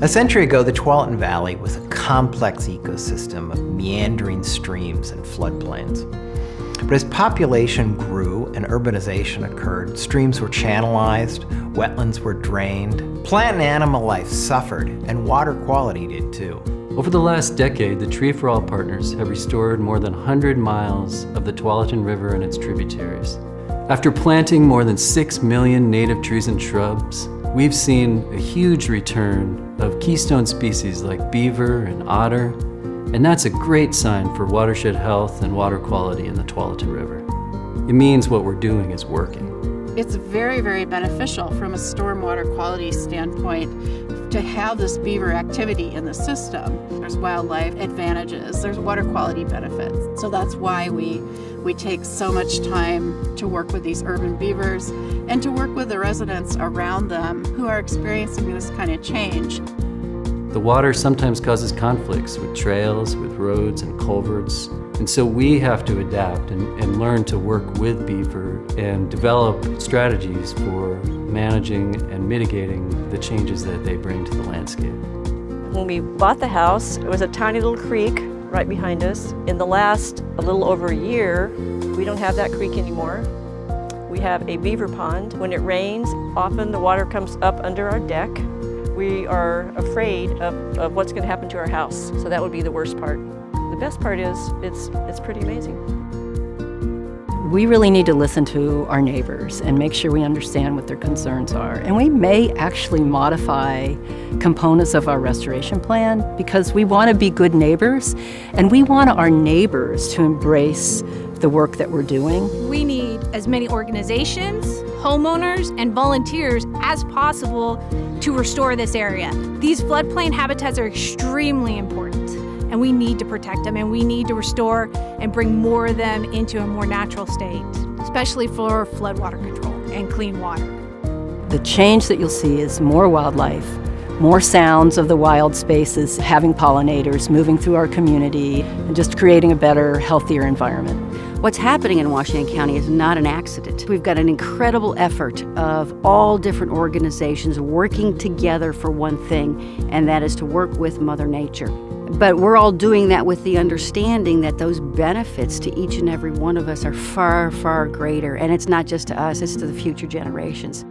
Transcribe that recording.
A century ago, the Tualatin Valley was a complex ecosystem of meandering streams and floodplains. But as population grew and urbanization occurred, streams were channelized, wetlands were drained, plant and animal life suffered, and water quality did too. Over the last decade, the Tree for All partners have restored more than 100 miles of the Tualatin River and its tributaries. After planting more than 6 million native trees and shrubs, we've seen a huge return of keystone species like beaver and otter, and that's a great sign for watershed health and water quality in the Tualatin River. It means what we're doing is working. It's very, very beneficial from a stormwater quality standpoint to have this beaver activity in the system. There's wildlife advantages, there's water quality benefits. So that's why we take so much time to work with these urban beavers and to work with the residents around them who are experiencing this kind of change. The water sometimes causes conflicts with trails, with roads and culverts. And so we have to adapt and learn to work with beaver and develop strategies for managing and mitigating the changes that they bring to the landscape. When we bought the house, it was a tiny little creek right behind us. In the last a little over a year, we don't have that creek anymore. We have a beaver pond. When it rains, often the water comes up under our deck. We are afraid of what's going to happen to our house, so that would be the worst part. The best part is it's pretty amazing. We really need to listen to our neighbors and make sure we understand what their concerns are. And we may actually modify components of our restoration plan because we want to be good neighbors and we want our neighbors to embrace the work that we're doing. We need as many organizations, homeowners, and volunteers as possible to restore this area. These floodplain habitats are extremely important, and we need to protect them, and we need to restore and bring more of them into a more natural state, especially for floodwater control and clean water. The change that you'll see is more wildlife, more sounds of the wild spaces, having pollinators moving through our community, and just creating a better, healthier environment. What's happening in Washington County is not an accident. We've got an incredible effort of all different organizations working together for one thing, and that is to work with Mother Nature. But we're all doing that with the understanding that those benefits to each and every one of us are far, far greater. And it's not just to us, it's to the future generations.